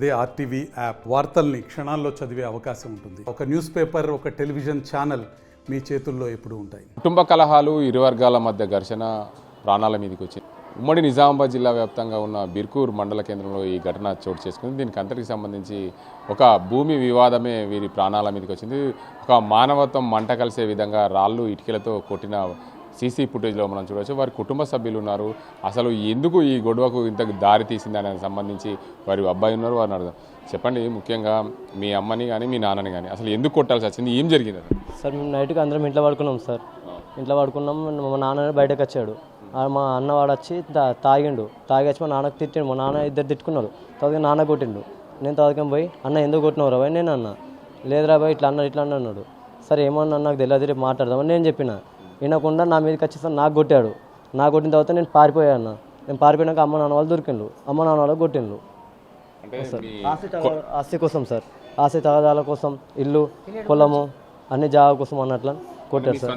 అదే RTV app వార్తల్ని క్షణాల్లో చదివే అవకాశం ఉంటుంది. ఒక న్యూస్ పేపర్, ఒక టెలివిజన్ ఛానల్ మీ చేతుల్లో ఎప్పుడూ ఉంటాయి. కుటుంబ కలహాలు, ఇరు వర్గాల మధ్య ఘర్షణ ప్రాణాల మీదకి వచ్చింది. ఉమ్మడి నిజామాబాద్ జిల్లా వ్యాప్తంగా ఉన్న బిర్కూర్ మండల కేంద్రంలో ఈ ఘటన చోటు చేసుకుంది. దీనికి అంతటికి సంబంధించి ఒక భూమి వివాదమే వీరి ప్రాణాల మీదకి వచ్చింది. ఒక మానవత్వం మంట కలిసే విధంగా రాళ్ళు ఇటుకలతో కొట్టిన సీసీ ఫుటేజ్లో మనం చూడవచ్చు. వారి కుటుంబ సభ్యులు ఉన్నారు. అసలు ఎందుకు ఈ గొడవకు ఇంత దారి తీసింది అనేది సంబంధించి వారి అబ్బాయి ఉన్నారు. వారిని అర్థం చెప్పండి. ముఖ్యంగా మీ అమ్మని కానీ మీ నాన్నని కానీ అసలు ఎందుకు కొట్టాల్సి వచ్చింది, ఏం జరిగింది? సార్ మేము నైట్కి అందరం ఇంట్లో పడుకున్నాం సార్. ఇంట్లో పడుకున్నాం. మా నాన్న బయటకు వచ్చాడు. మా అన్నవాడు వచ్చి తాగి వచ్చి మా నాన్నకు తిట్టిండు. మా నాన్న ఇద్దరు తిట్టుకున్నారు. తర్వాత నాన్న కొట్టిండు. నేను తర్వాత పోయి అన్న ఎందుకు కొట్టినవరా బాయ్? నేను అన్న లేదురా బాయ్ ఇట్లా అన్నాడు. సరే ఏమన్నా నాకు తెలియదు, రేపు మాట్లాడదామని నేను చెప్పిన. వినకుండా నా మీదకి వచ్చేసి నాకు కొట్టాడు. నాకు కొట్టిన తర్వాత నేను పారిపోయాను. నేను పారిపోయినాక అమ్మ నాన్న వాళ్ళు దొరికిండ్రు. అమ్మ నాన్న వాళ్ళు కొట్టిండ్రు. ఆస్తి కోసం సార్, ఆస్తి తగాదాల కోసం, ఇల్లు పొలము అన్ని జాగా కోసం అన్నట్లా కొట్టారు సార్.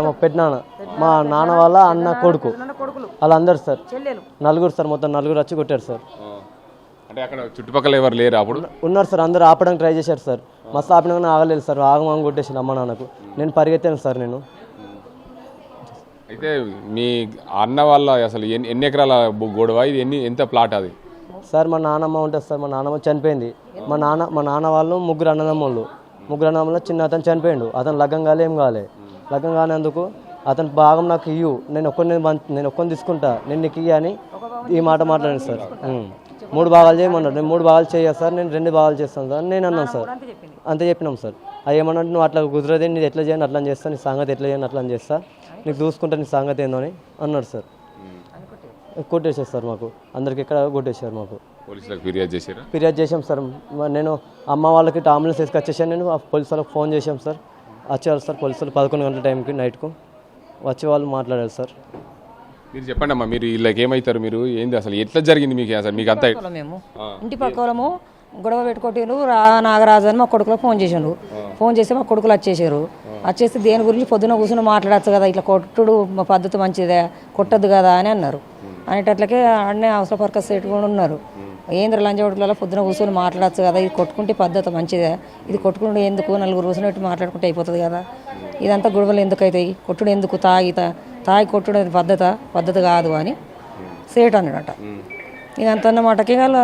మా పెద్దనాన్న, మా నాన్న వాళ్ళ అన్న కొడుకు, వాళ్ళందరూ సార్ నలుగురు సార్, మొత్తం నలుగురు వచ్చి కొట్టారు సార్. అంటే అక్కడ చుట్టుపక్కల ఎవరు లేరు అప్పుడు? ఉన్నారు సార్, అందరూ ఆపడానికి ట్రై చేశారు సార్. మస్తు ఆపినా ఆగలేదు సార్. ఆగమని కొట్టేసింది అమ్మ నాన్నకు. నేను పరిగెత్తాను సార్. నేను అయితే మీ అన్న వాళ్ళ అసలు ఎన్ని ఎకరాల గొడవ ఇది? ఎంత ప్లాట్ అది సార్? మా నాన్నమ్మ ఉంటుంది సార్. మా నాన్నమ్మ చనిపోయింది. మా నాన్న వాళ్ళు ముగ్గురు అన్నదమ్ములు చిన్న అతను చనిపోయిండు. అతను లగ్గం కాలే, ఏం కాలే. లగ్గం కానందుకు అతని భాగం నాకు ఇయ్యు, నేను ఒక్కరిని తీసుకుంటా, నేను నీకు ఇయ్య అని ఈ మాట మాట్లాడాను సార్. 3 భాగాలు చేయమన్నాడు. నేను 3 భాగాలు చేయ సార్, నేను 2 భాగాలు చేస్తాను సార్ నేను అన్నాను సార్. అంతే చెప్పినాం సార్. అది ఏమన్నా నువ్వు అట్లా కుదరదే, నేను ఎట్లా చేయను అట్లా చేస్తాను, నీ సంగతి ఎట్లా చేయను అట్లా చేస్తా, నీకు చూసుకుంటా నీ సంగతి ఏందో అని అన్నాడు సార్. కొట్టేశారు సార్, మాకు అందరికి ఎక్కడ కొట్టేశారు. మాకు పోలీసులకు ఫిర్యాదు చేశాం సార్. నేను అమ్మ వాళ్ళకి అంబులెన్స్ తీసుకొచ్చేసాను. నేను పోలీసు వాళ్ళకి ఫోన్ చేశాం సార్. వచ్చేవాళ్ళు సార్ పోలీసులు 11 గంటల టైంకి నైట్కు వచ్చే వాళ్ళు మాట్లాడారు సార్. మీరు చెప్పండి అమ్మా, మీరు వీళ్ళకి ఏమవుతారు? మీరు ఏంది అసలు ఎట్లా జరిగింది మీకు? అసలు మీకు అంతా మేము ఇంటి పక్క వాళ్ళము గొడవ పెట్టుకొట్టిరు. నాగరాజు అని మా కొడుకులకు ఫోన్ చేసిండ్రు. ఫోన్ చేస్తే మా కొడుకులు వచ్చేసి దేని గురించి పొద్దున కూర్చొని మాట్లాడచ్చు కదా, ఇట్లా కొట్టుడు మా పద్ధతి మంచిదే, కొట్టద్దు కదా అని అన్నారు. అనేటట్లకే అన్నీ అవసర పర్కస్ పెట్టుకుని ఉన్నారు. ఏంద్ర లంచగొడుకులలో పొద్దున కూర్చొని మాట్లాడచ్చు కదా, ఇది కొట్టుకుంటే పద్ధతి మంచిదే, ఇది కొట్టుకుంటే ఎందుకు, నలుగురు కూర్చొని మాట్లాడుకుంటే అయిపోతుంది కదా, ఇదంతా గొడవలు ఎందుకు అవుతాయి, కొట్టుడు ఎందుకు, తాగి కొట్టుడు పద్ధతి కాదు అని సేట్ అన్నాడట. ఇక అంత అన్నమాటకి వాళ్ళు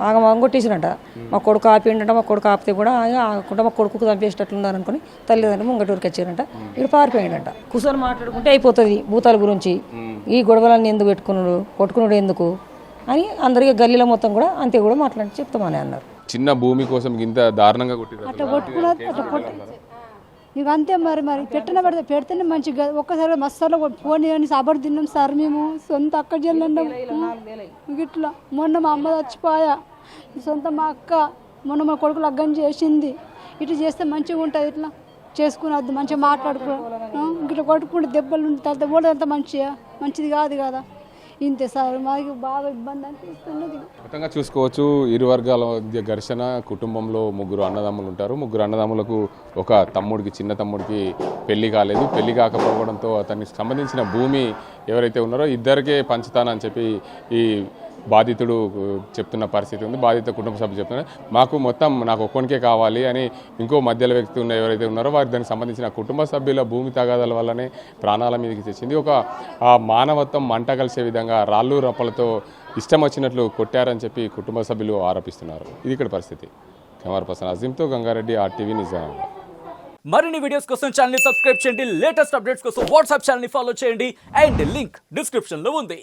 ఆగం కొట్టేసినట్ట. మా కొడుకు ఆపిండట. మా కొడుకు ఆపితే కూడా ఆగకుండా మా కొడుకు చంపేసేటట్లున్నారు అనుకుని తల్లిదండ్రులు ముంగటూరికి వచ్చారంట. ఇక్కడ పారిపోయాడంట. కూర్చొని మాట్లాడుకుంటే అయిపోతుంది భూతాల గురించి, ఈ గొడవలన్నీ ఎందుకు పెట్టుకున్నాడు, కొట్టుకున్నాడు ఎందుకు అని అందరికీ గల్లీలో మొత్తం కూడా అంతే కూడా మాట్లాడి చెప్తామని అన్నారు. చిన్న భూమి కోసం ఇంత దారుణంగా ఇక అంతే. మరి పెడితేనే మంచిగా. ఒక్కసారి మస్తాలో పోనీ అని సాబర్ తిన్నాం సార్ మేము. సొంత అక్క చెల్లండం ఇట్లా. మొన్న మా అమ్మ చచ్చిపోయా, సొంత మా అక్క మొన్న మా కొడుకు లగ్గం చేసింది. ఇట్లా చేస్తే మంచిగా ఉంటుంది. ఇట్లా చేసుకున్నది మంచిగా మాట్లాడుకో. ఇట్లా కొట్టుకుంటే దెబ్బలు ఉంటుంది. ఓడంతా మంచిది కాదు కదా. ఇంతే సార్, మాకు బాగా ఇబ్బంది అనిపిస్తున్నది. మొత్తంగా చూసుకోవచ్చు, ఇరు వర్గాల మధ్య ఘర్షణ. కుటుంబంలో 3 అన్నదమ్ములు ఉంటారు. 3 అన్నదమ్ములకు ఒక చిన్న తమ్ముడికి పెళ్లి కాలేదు. పెళ్లి కాకపోవడంతో అతనికి సంబంధించిన భూమి ఎవరైతే ఉన్నారో ఇద్దరికే పంచుతానని చెప్పి ఈ బాధితుడు చెప్తున్న పరిస్థితి ఉంది. బాధిత కుటుంబ సభ్యులు చెప్తున్నారు, నాకు ఒక్కనికే కావాలి అని. ఇంకో మధ్యలో వ్యక్తి ఎవరైతే ఉన్నారో వారికి దానికి సంబంధించిన కుటుంబ సభ్యుల భూమి తగాదాల వల్లనే ప్రాణాల మీదకి తెచ్చింది. ఒక మానవత్వం మంట కలిసే విధంగా రాళ్ళు రప్పలతో ఇష్టం వచ్చినట్లు కొట్టారని చెప్పి కుటుంబ సభ్యులు ఆరోపిస్తున్నారు. ఇది ఇక్కడ పరిస్థితి. కెమెరా పర్సన్ అజీంతో గంగారెడ్డి, ఆర్టీవీ నిజామాబాద్. మరిన్ని వీడియోస్ కోసం ఛానల్ ని సబ్స్క్రైబ్ చేయండి. లేటెస్ట్ అప్డేట్స్ కోసం వాట్సాప్ ఛానల్ ని ఫాలో చేయండి. అండ్ లింక్ డిస్క్రిప్షన్ లో ఉంది.